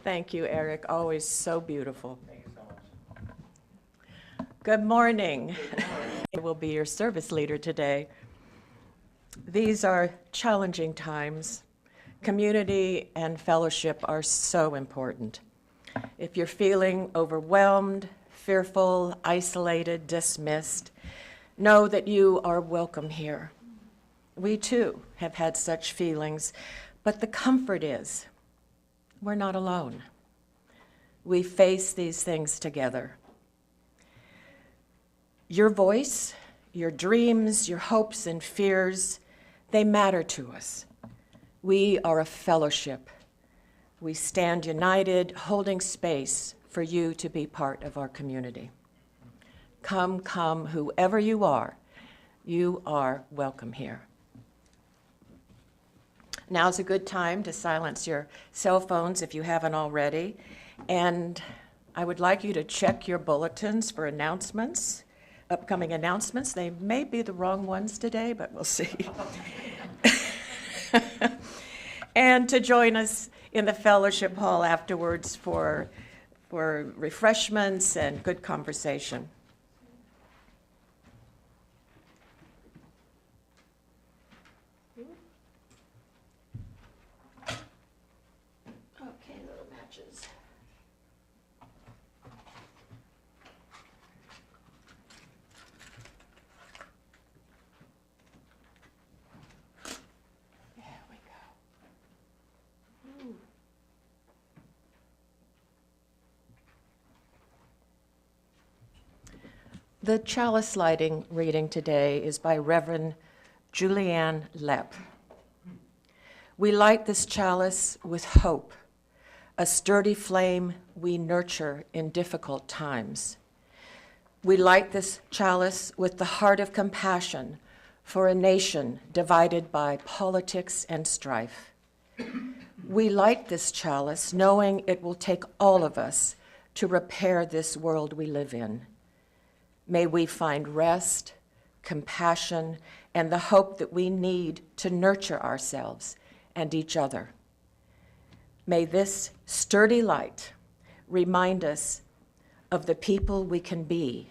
Thank you, Eric. Always so beautiful. Thank you so much. Good morning. I will be your service leader today. These are challenging times. Community and fellowship are so important. If you're feeling overwhelmed, fearful, isolated, dismissed, know that you are welcome here. We too have had such feelings, but the comfort is we're not alone. We face these things together. Your voice, your dreams, your hopes and fears, they matter to us. We are a fellowship. We stand united, holding space for you to be part of our community. Come, whoever you are welcome here. Now's a good time to silence your cell phones if you haven't already. And I would like you to check your bulletins for announcements, upcoming announcements. They may be the wrong ones today, but we'll see. And to join us in the fellowship hall afterwards for refreshments and good conversation. Okay, little matches. There we go. Ooh. The chalice lighting reading today is by Reverend Julianne Lepp. We light this chalice with hope, a sturdy flame we nurture in difficult times. We light this chalice with the heart of compassion for a nation divided by politics and strife. We light this chalice knowing it will take all of us to repair this world we live in. May we find rest, compassion, and the hope that we need to nurture ourselves and each other. May this sturdy light remind us of the people we can be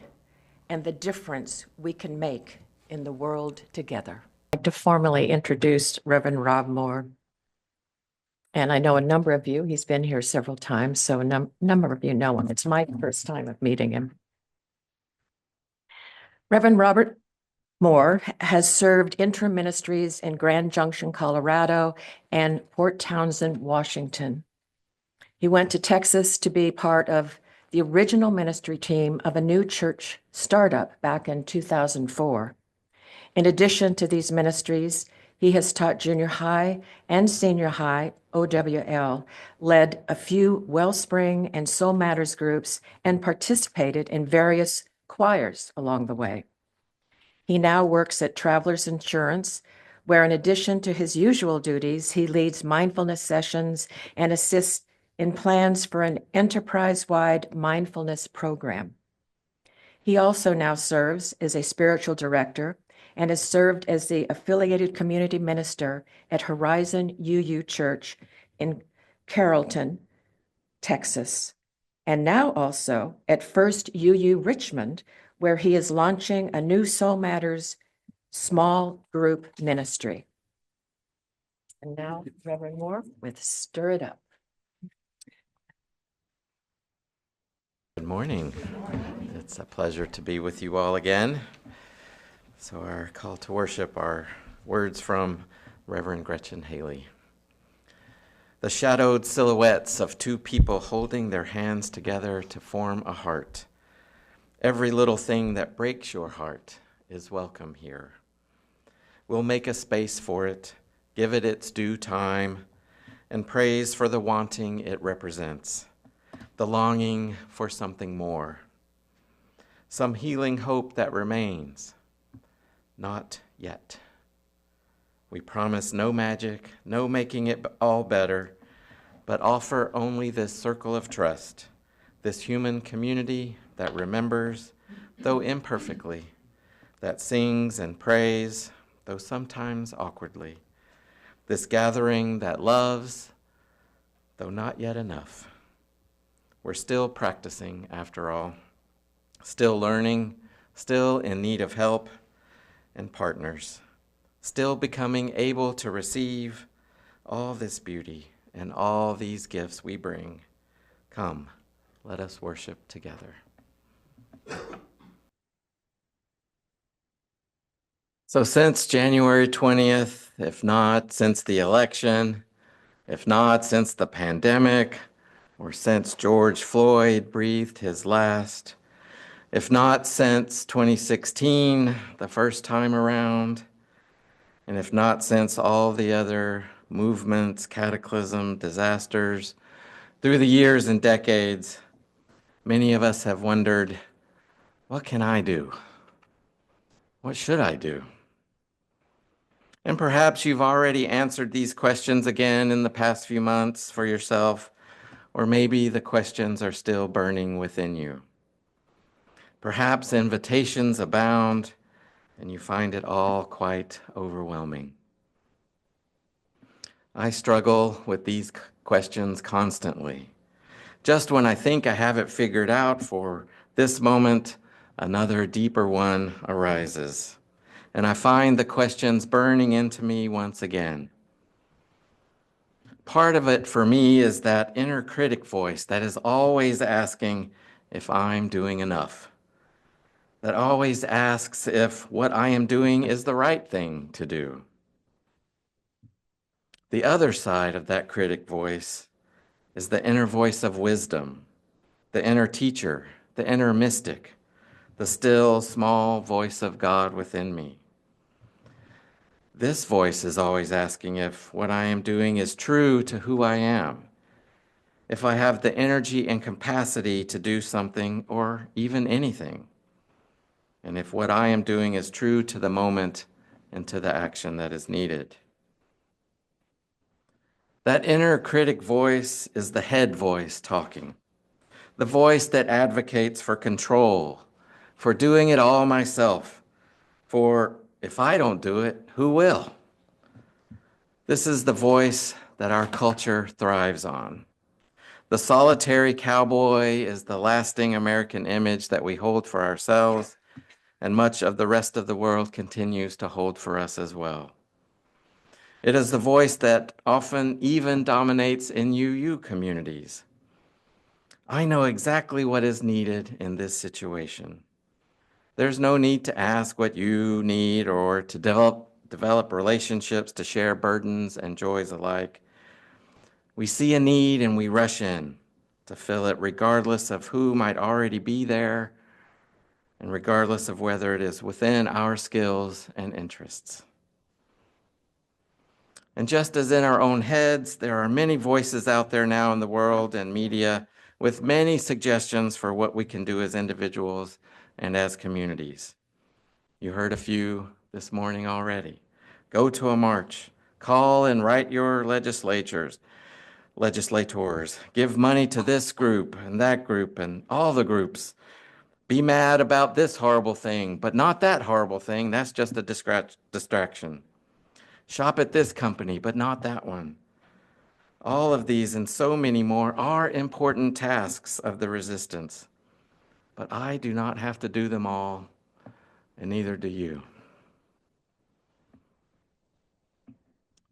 and the difference we can make in the world together. I'd like to formally introduce Reverend Rob Moore. And I know a number of you, he's been here several times, so a number of you know him. It's my first time of meeting him. Reverend Robert Moore has served interim ministries in Grand Junction, Colorado, and Port Townsend, Washington. He went to Texas to be part of the original ministry team of a new church startup back in 2004. In addition to these ministries, he has taught junior high and senior high OWL, led a few Wellspring and Soul Matters groups, and participated in various choirs along the way. He now works at Travelers Insurance, where in addition to his usual duties, he leads mindfulness sessions and assists in plans for an enterprise-wide mindfulness program. He also now serves as a spiritual director and has served as the affiliated community minister at Horizon UU Church in Carrollton, Texas, and now also at First UU Richmond, where he is launching a new Soul Matters small group ministry. And now, Reverend Moore with Stir It Up. Good morning. It's a pleasure to be with you all again. So our call to worship are words from Reverend Gretchen Haley. The shadowed silhouettes of two people holding their hands together to form a heart. Every little thing that breaks your heart is welcome here. We'll make a space for it, give it its due time, and praise for the wanting it represents, the longing for something more, some healing hope that remains. Not yet. We promise no magic, no making it all better, but offer only this circle of trust, this human community that remembers, though imperfectly, that sings and prays, though sometimes awkwardly, this gathering that loves, though not yet enough. We're still practicing, after all, still learning, still in need of help and partners, still becoming able to receive all this beauty and all these gifts we bring. Come, let us worship together. So since January 20th, if not since the election, if not since the pandemic, or since George Floyd breathed his last, if not since 2016, the first time around, and if not since all the other movements, cataclysm, disasters, through the years and decades, many of us have wondered, what can I do? What should I do? And perhaps you've already answered these questions again in the past few months for yourself, or maybe the questions are still burning within you. Perhaps invitations abound and you find it all quite overwhelming. I struggle with these questions constantly. Just when I think I have it figured out for this moment, another deeper one arises. And I find the questions burning into me once again. Part of it for me is that inner critic voice that is always asking if I'm doing enough. That always asks if what I am doing is the right thing to do. The other side of that critic voice is the inner voice of wisdom, the inner teacher, the inner mystic, the still small voice of God within me. This voice is always asking if what I am doing is true to who I am, if I have the energy and capacity to do something or even anything, and if what I am doing is true to the moment and to the action that is needed. That inner critic voice is the head voice talking, the voice that advocates for control, for doing it all myself, for if I don't do it, who will? This is the voice that our culture thrives on. The solitary cowboy is the lasting American image that we hold for ourselves, and much of the rest of the world continues to hold for us as well. It is the voice that often even dominates in UU communities. I know exactly what is needed in this situation. There's no need to ask what you need or to develop relationships to share burdens and joys alike. We see a need and we rush in to fill it regardless of who might already be there and regardless of whether it is within our skills and interests. And just as in our own heads, there are many voices out there now in the world and media with many suggestions for what we can do as individuals and as communities. You heard a few this morning already. Go to a march, call and write your legislators, give money to this group and all the groups. Be mad about this horrible thing, but not that horrible thing. That's just a distraction. Shop at this company, but not that one. All of these and so many more are important tasks of the resistance, but I do not have to do them all, and neither do you.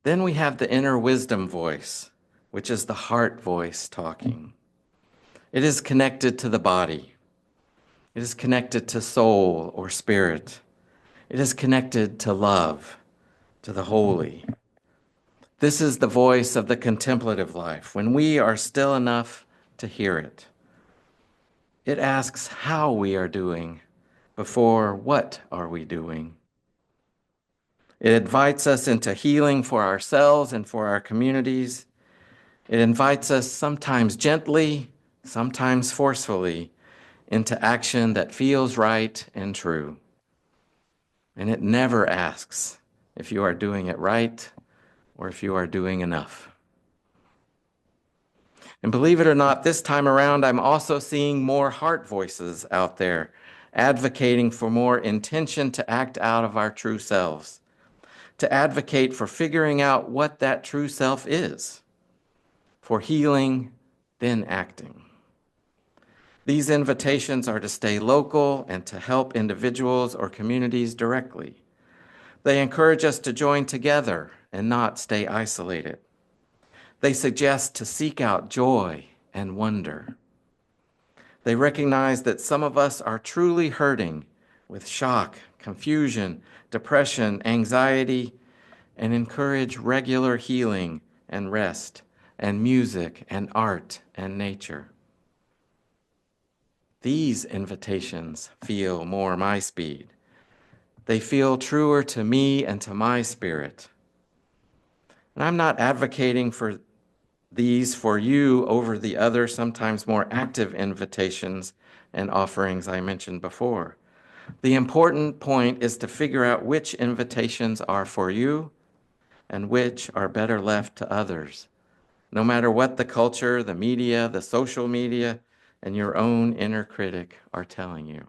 Then we have the inner wisdom voice, which is the heart voice talking. It is connected to the body. It is connected to soul or spirit. It is connected to love, to the holy. This is the voice of the contemplative life, when we are still enough to hear it. It asks how we are doing before what are we doing. It invites us into healing for ourselves and for our communities. It invites us sometimes gently, sometimes forcefully, into action that feels right and true. And it never asks if you are doing it right or if you are doing enough. And believe it or not, this time around, I'm also seeing more heart voices out there advocating for more intention to act out of our true selves, to advocate for figuring out what that true self is, for healing, then acting. These invitations are to stay local and to help individuals or communities directly. They encourage us to join together and not stay isolated. They suggest to seek out joy and wonder. They recognize that some of us are truly hurting with shock, confusion, depression, anxiety, and encourage regular healing and rest and music and art and nature. These invitations feel more my speed. They feel truer to me and to my spirit. And I'm not advocating for these for you over the other, sometimes more active invitations and offerings I mentioned before. The important point is to figure out which invitations are for you and which are better left to others, no matter what the culture, the media, the social media, and your own inner critic are telling you.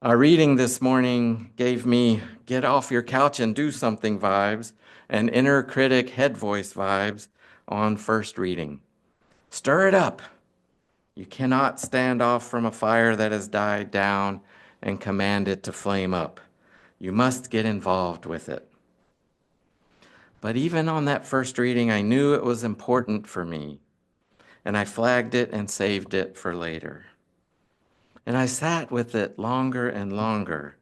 Our reading this morning gave me get off your couch and do something vibes and inner critic head voice vibes on first reading. Stir it up. You cannot stand off from a fire that has died down and command it to flame up. You must get involved with it. But even on that first reading, I knew it was important for me, and I flagged it and saved it for later. And I sat with it longer and longer.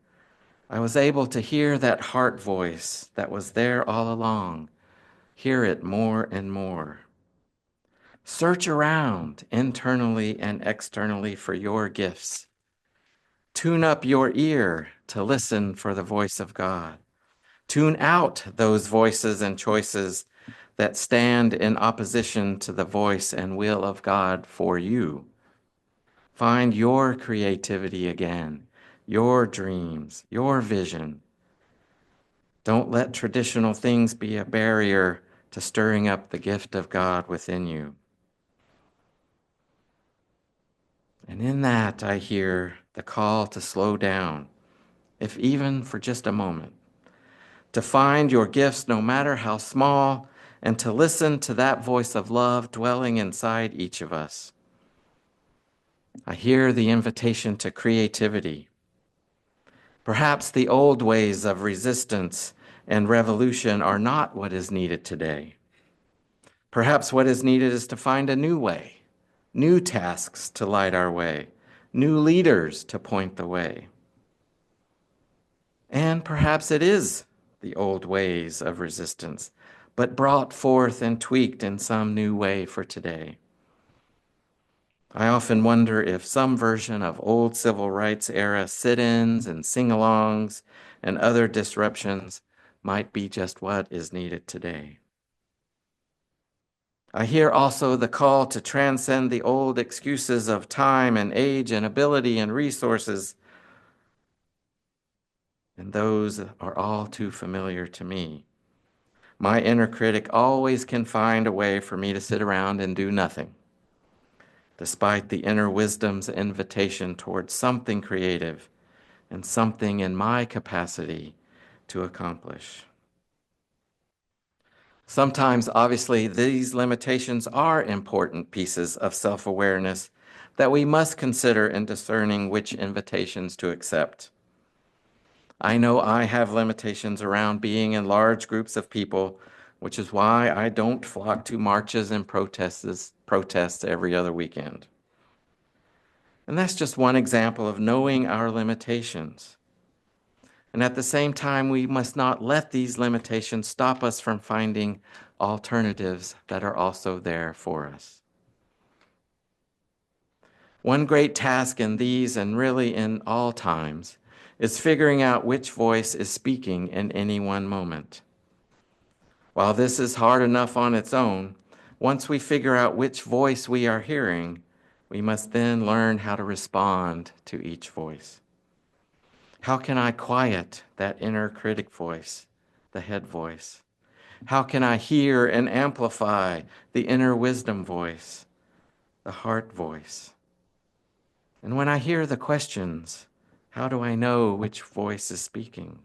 I was able to hear that heart voice that was there all along, hear it more and more. Search around internally and externally for your gifts. Tune up your ear to listen for the voice of God. Tune out those voices and choices that stand in opposition to the voice and will of God for you. Find your creativity again, your dreams, your vision. Don't let traditional things be a barrier to stirring up the gift of God within you. And in that, I hear the call to slow down, if even for just a moment, to find your gifts no matter how small, and to listen to that voice of love dwelling inside each of us. I hear the invitation to creativity. Perhaps the old ways of resistance and revolution are not what is needed today. Perhaps what is needed is to find a new way, new tasks to light our way, new leaders to point the way. And perhaps it is the old ways of resistance, but brought forth and tweaked in some new way for today. I often wonder if some version of old civil rights era sit-ins and sing-alongs and other disruptions might be just what is needed today. I hear also the call to transcend the old excuses of time and age and ability and resources, and those are all too familiar to me. My inner critic always can find a way for me to sit around and do nothing, despite the inner wisdom's invitation towards something creative and something in my capacity to accomplish. Sometimes, obviously, these limitations are important pieces of self-awareness that we must consider in discerning which invitations to accept. I know I have limitations around being in large groups of people, which is why I don't flock to marches and protests every other weekend. And that's just one example of knowing our limitations. And at the same time, we must not let these limitations stop us from finding alternatives that are also there for us. One great task in these, and really in all times, is figuring out which voice is speaking in any one moment. While this is hard enough on its own, once we figure out which voice we are hearing, we must then learn how to respond to each voice. How can I quiet that inner critic voice, the head voice? How can I hear and amplify the inner wisdom voice, the heart voice? And when I hear the questions, how do I know which voice is speaking?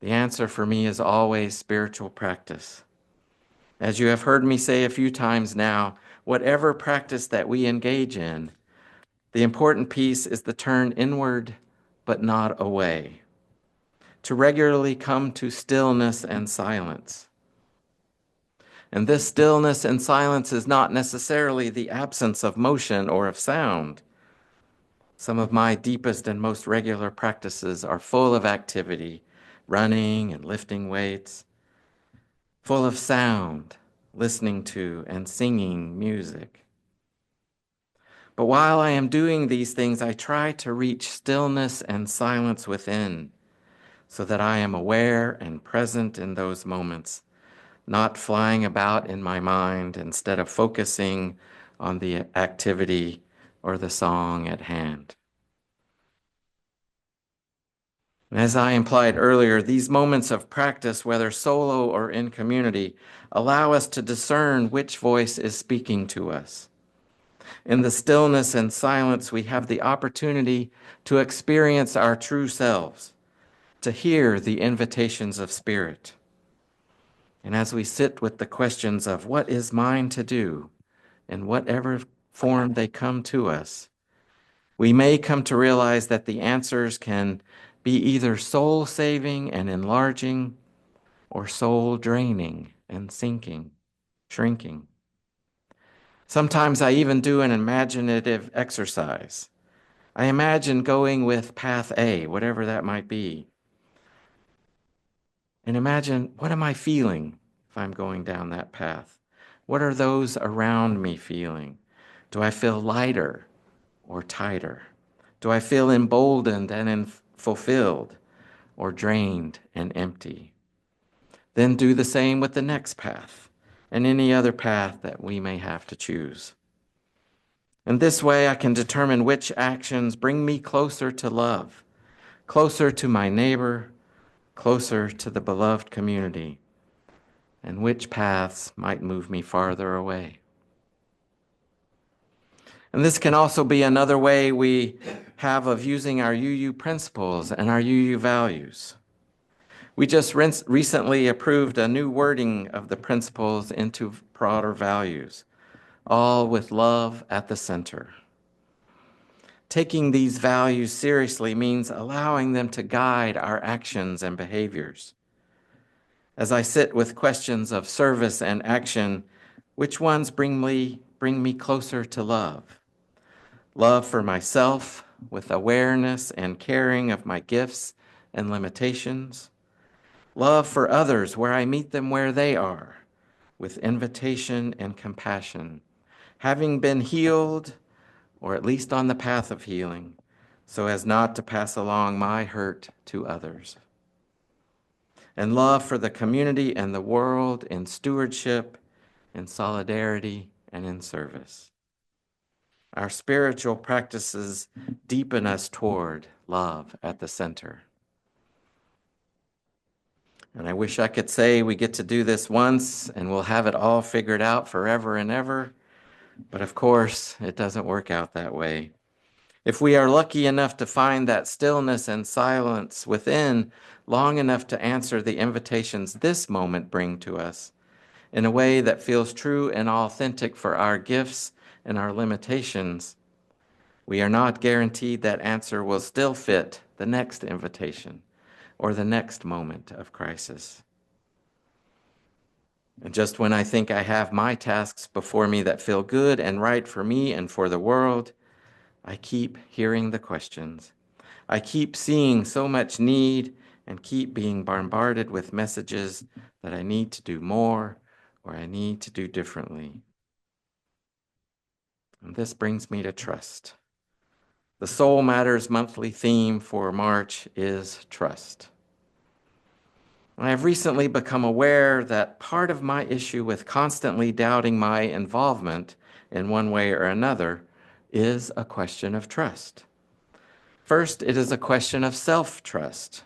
The answer for me is always spiritual practice. As you have heard me say a few times now, whatever practice that we engage in, the important piece is the turn inward but not away, to regularly come to stillness and silence. And this stillness and silence is not necessarily the absence of motion or of sound. Some of my deepest and most regular practices are full of activity, running and lifting weights, full of sound, listening to and singing music. But while I am doing these things, I try to reach stillness and silence within so that I am aware and present in those moments, not flying about in my mind instead of focusing on the activity or the song at hand. And as I implied earlier, these moments of practice, whether solo or in community, allow us to discern which voice is speaking to us. In the stillness and silence, we have the opportunity to experience our true selves, to hear the invitations of Spirit. And as we sit with the questions of what is mine to do, in whatever form they come to us, we may come to realize that the answers can be either soul-saving and enlarging or soul-draining and sinking, shrinking. Sometimes I even do an imaginative exercise. I imagine going with path A, whatever that might be, and imagine, what am I feeling if I'm going down that path? What are those around me feeling? Do I feel lighter or tighter? Do I feel emboldened and fulfilled or drained and empty? Then do the same with the next path and any other path that we may have to choose. And this way I can determine which actions bring me closer to love, closer to my neighbor, closer to the beloved community, and which paths might move me farther away. And this can also be another way we have of using our UU principles and our UU values. We just recently approved a new wording of the principles into broader values, all with love at the center. Taking these values seriously means allowing them to guide our actions and behaviors. As I sit with questions of service and action, which ones bring me closer to love? Love for myself, with awareness and caring of my gifts and limitations. Love for others, where I meet them where they are, with invitation and compassion, having been healed, or at least on the path of healing, so as not to pass along my hurt to others. And love for the community and the world in stewardship, in solidarity, and in service. Our spiritual practices deepen us toward love at the center. And I wish I could say we get to do this once and we'll have it all figured out forever and ever. But of course, it doesn't work out that way. If we are lucky enough to find that stillness and silence within long enough to answer the invitations this moment bring to us in a way that feels true and authentic for our gifts and our limitations, we are not guaranteed that answer will still fit the next invitation or the next moment of crisis. And just when I think I have my tasks before me that feel good and right for me and for the world, I keep hearing the questions. I keep seeing so much need and keep being bombarded with messages that I need to do more or I need to do differently. And this brings me to trust. The Soul Matters monthly theme for March is trust. I have recently become aware that part of my issue with constantly doubting my involvement in one way or another is a question of trust. First, it is a question of self-trust.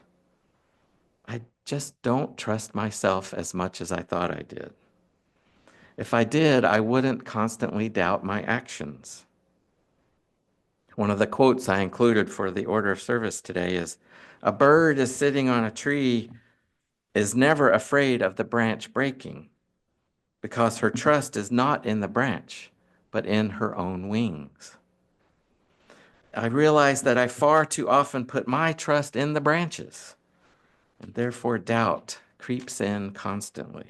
I just don't trust myself as much as I thought I did. If I did, I wouldn't constantly doubt my actions. One of the quotes I included for the order of service today is, "A bird is sitting on a tree is never afraid of the branch breaking because her trust is not in the branch, but in her own wings. I realize that I far too often put my trust in the branches, and therefore doubt creeps in constantly.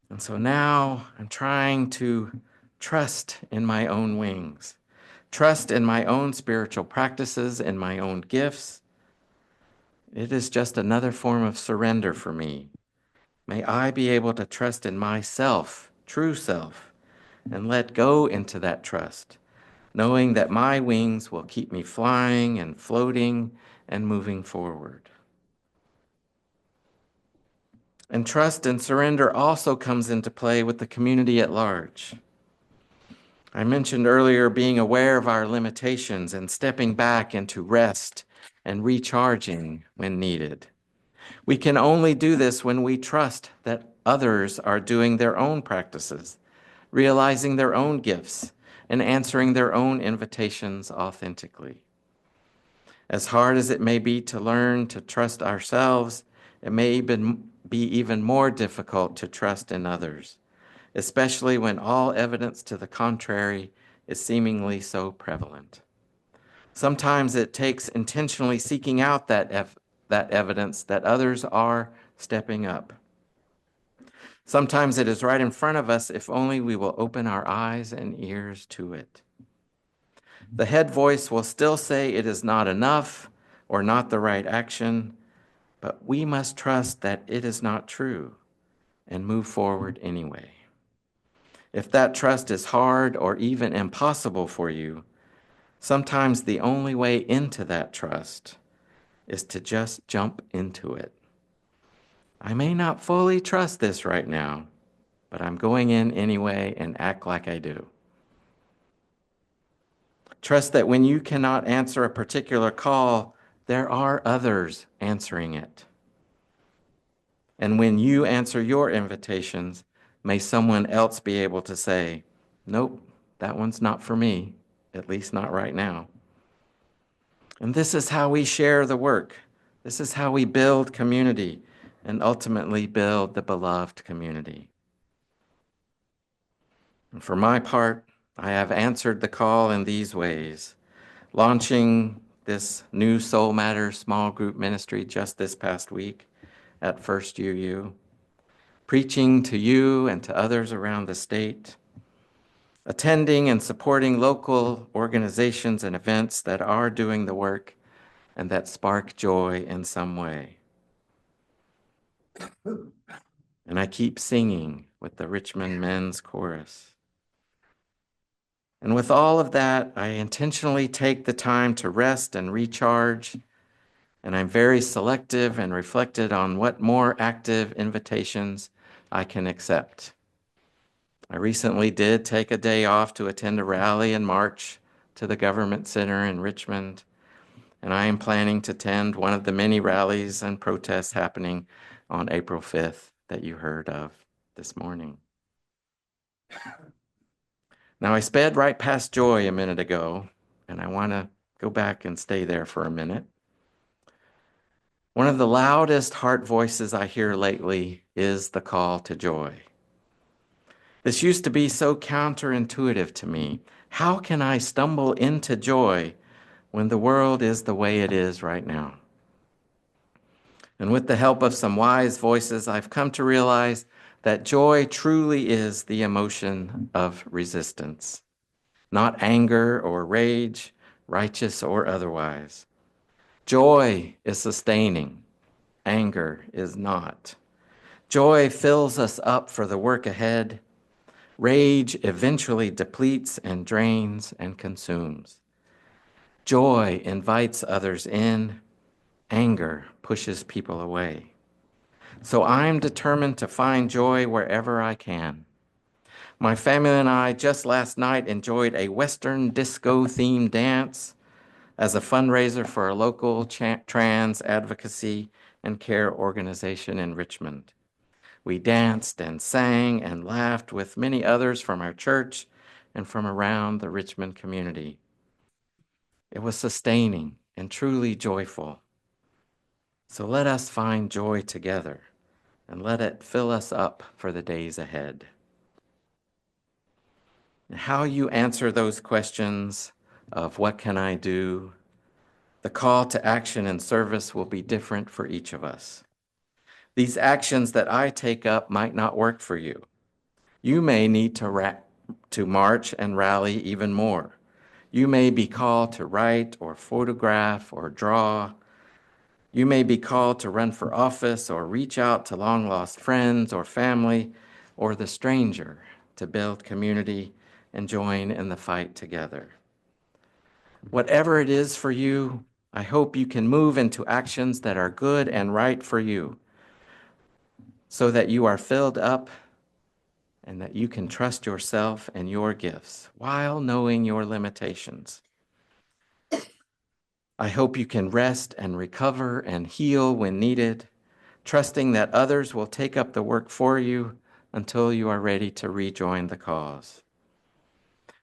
And so now I'm trying to trust in my own wings, trust in my own spiritual practices, in my own gifts. It is just another form of surrender for me. May I be able to trust in myself, true self, and let go into that trust, knowing that my wings will keep me flying and floating and moving forward. And trust and surrender also comes into play with the community at large. I mentioned earlier being aware of our limitations and stepping back into rest and recharging when needed. We can only do this when we trust that others are doing their own practices, realizing their own gifts, and answering their own invitations authentically. As hard as it may be to learn to trust ourselves, it may even be even more difficult to trust in others, especially when all evidence to the contrary is seemingly so prevalent. Sometimes it takes intentionally seeking out that evidence that others are stepping up. Sometimes it is right in front of us if only we will open our eyes and ears to it. The head voice will still say it is not enough or not the right action, but we must trust that it is not true and move forward anyway. If that trust is hard or even impossible for you, sometimes the only way into that trust is to just jump into it. I may not fully trust this right now, but I'm going in anyway and act like I do. Trust that when you cannot answer a particular call, there are others answering it. And when you answer your invitations, may someone else be able to say, nope, that one's not for me, at least not right now. And this is how we share the work. This is how we build community and ultimately build the beloved community. And for my part, I have answered the call in these ways, launching this new Soul Matters small group ministry just this past week at First UU, preaching to you and to others around the state, attending and supporting local organizations and events that are doing the work and that spark joy in some way. And I keep singing with the Richmond Men's Chorus. And with all of that, I intentionally take the time to rest and recharge, and I'm very selective and reflected on what more active invitations I can accept. I recently did take a day off to attend a rally and march to the Government Center in Richmond, and I am planning to attend one of the many rallies and protests happening on April 5th that you heard of this morning. Now, I sped right past joy a minute ago, and I want to go back and stay there for a minute. One of the loudest heart voices I hear lately is the call to joy. This used to be so counterintuitive to me. How can I stumble into joy when the world is the way it is right now? And with the help of some wise voices, I've come to realize that joy truly is the emotion of resistance, not anger or rage, righteous or otherwise. Joy is sustaining. Anger is not. Joy fills us up for the work ahead. Rage eventually depletes and drains and consumes. Joy invites others in. Anger pushes people away. So I'm determined to find joy wherever I can. My family and I just last night enjoyed a Western disco-themed dance as a fundraiser for a local trans advocacy and care organization in Richmond. We danced and sang and laughed with many others from our church and from around the Richmond community. It was sustaining and truly joyful. So let us find joy together and let it fill us up for the days ahead. And how you answer those questions of what can I do, the call to action and service will be different for each of us. These actions that I take up might not work for you. You may need to march and rally even more. You may be called to write or photograph or draw. You may be called to run for office or reach out to long-lost friends or family or the stranger to build community and join in the fight together. Whatever it is for you, I hope you can move into actions that are good and right for you so that you are filled up and that you can trust yourself and your gifts while knowing your limitations. I hope you can rest and recover and heal when needed, trusting that others will take up the work for you until you are ready to rejoin the cause.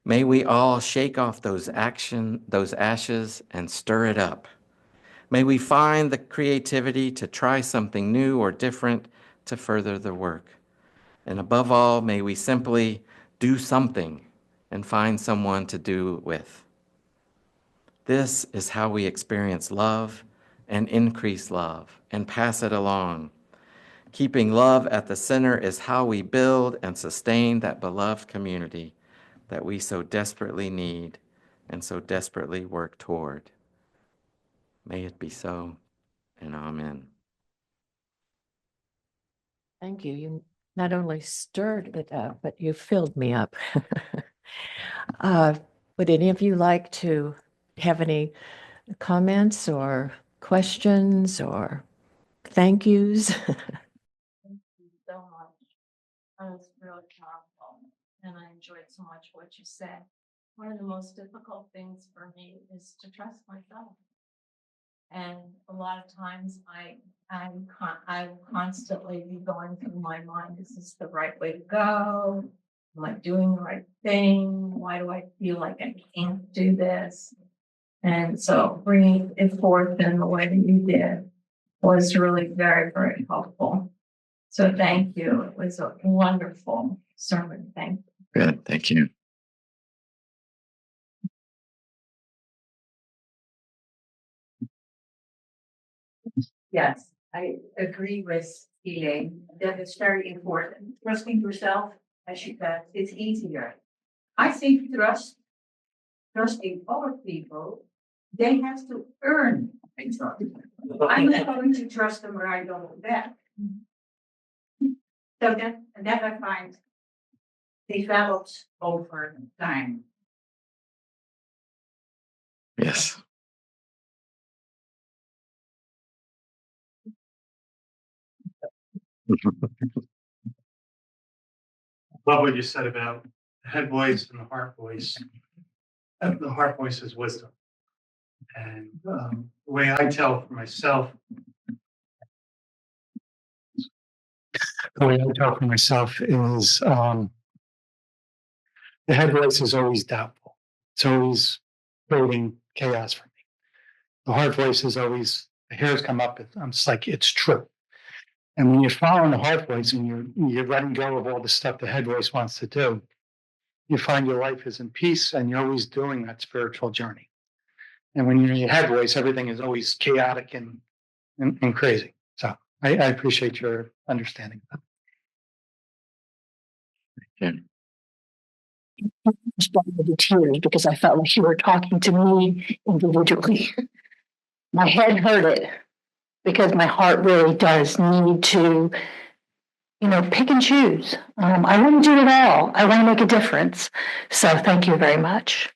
May we all shake off those ashes and stir it up. May we find the creativity to try something new or different to further the work. And above all, may we simply do something and find someone to do it with. This is how we experience love and increase love and pass it along. Keeping love at the center is how we build and sustain that beloved community that we so desperately need and so desperately work toward. May it be so, and amen. Thank you. You not only stirred it up, but you filled me up. Uh, Would any of you like to have any comments or questions or thank yous? Thank you so much. That was really powerful, and I enjoyed so much what you said. One of the most difficult things for me is to trust myself. And a lot of times I will constantly be going through my mind, is this the right way to go? Am I doing the right thing? Why do I feel like I can't do this? And so bringing it forth in the way that you did was really very, very helpful. So thank you. It was a wonderful sermon. Thank you. Good, thank you. Yes, I agree with Elaine that it's very important. Trusting yourself, as you said, it's easier. I think trusting other people, they have to earn my trust. I'm not going to trust them right off the bat. So that I find develops over time. Yes. Love what you said about the head voice and the heart voice. The heart voice is wisdom. And the way I tell for myself, is the head voice is always doubtful. It's always creating chaos for me. The heart voice is always, the hairs come up. I'm just like, it's true. And when you're following the heart voice and you're letting go of all the stuff the head voice wants to do, you find your life is in peace and you're always doing that spiritual journey. And when you're in your head voice, everything is always chaotic and crazy. So I appreciate your understanding of that. Responded to tears because I felt like you were talking to me individually. My head heard it because my heart really does need to, pick and choose. I want to do it all. I want to make a difference. So thank you very much.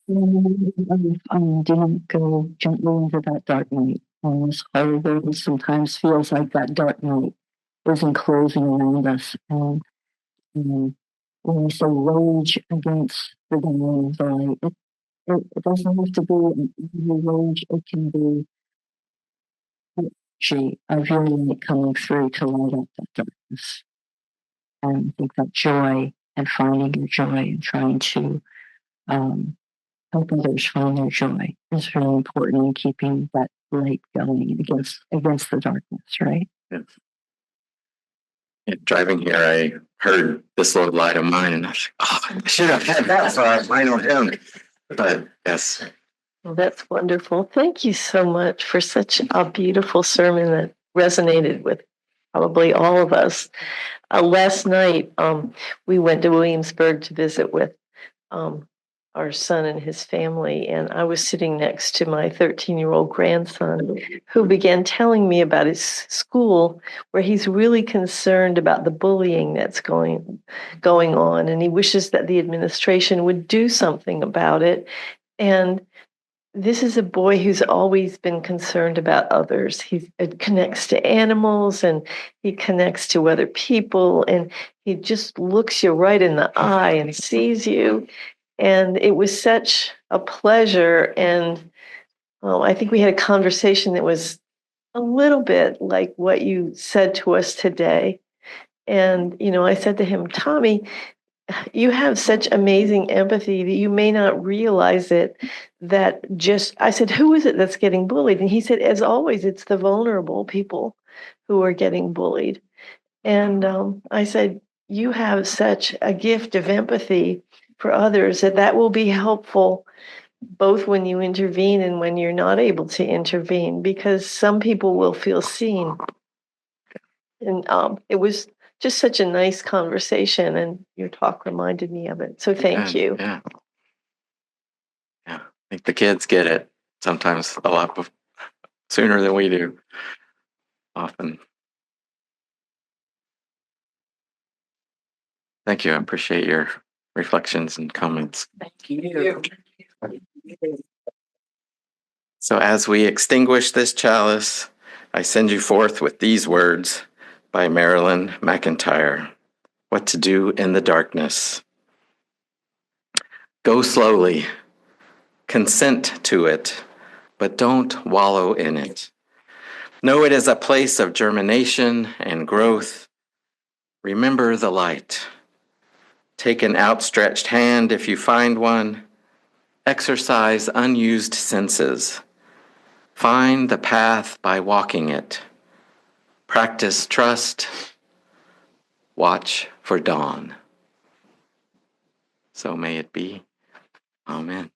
Didn't go gently into that dark night. As horrible as sometimes feels like that dark night is enclosing around us. And when we say rage against the dying of the light, it doesn't have to be an angry rage. It can be energy of your light coming through to light up that darkness. And I think that joy and finding your joy and trying to help others find their joy is really important in keeping that light going against the darkness, right? Driving here, I heard this little light of mine, and I was like, oh, I should have had that for our final hymn. But yes. Well, that's wonderful. Thank you so much for such a beautiful sermon that resonated with probably all of us. Last night, we went to Williamsburg to visit with our son and his family, and I was sitting next to my 13-year-old grandson who began telling me about his school, where he's really concerned about the bullying that's going on, and he wishes that the administration would do something about it. And this is a boy who's always been concerned about others. He connects to animals and he connects to other people, and he just looks you right in the eye and sees you. And it was such a pleasure. And I think we had a conversation that was a little bit like what you said to us today. And, I said to him, Tommy, you have such amazing empathy that you may not realize it. I said, who is it that's getting bullied? And he said, as always, it's the vulnerable people who are getting bullied. And I said, you have such a gift of empathy for others that will be helpful both when you intervene and when you're not able to intervene, because some people will feel seen. And it was just such a nice conversation, and your talk reminded me of it. So thank you. Yeah. I think the kids get it sometimes a lot sooner than we do. Often. Thank you. I appreciate your reflections and comments. Thank you. So as we extinguish this chalice, I send you forth with these words by Marilyn McIntyre. What to do in the darkness. Go slowly. Consent to it, but don't wallow in it. Know it is a place of germination and growth. Remember the light. Take an outstretched hand if you find one. Exercise unused senses. Find the path by walking it. Practice trust. Watch for dawn. So may it be. Amen.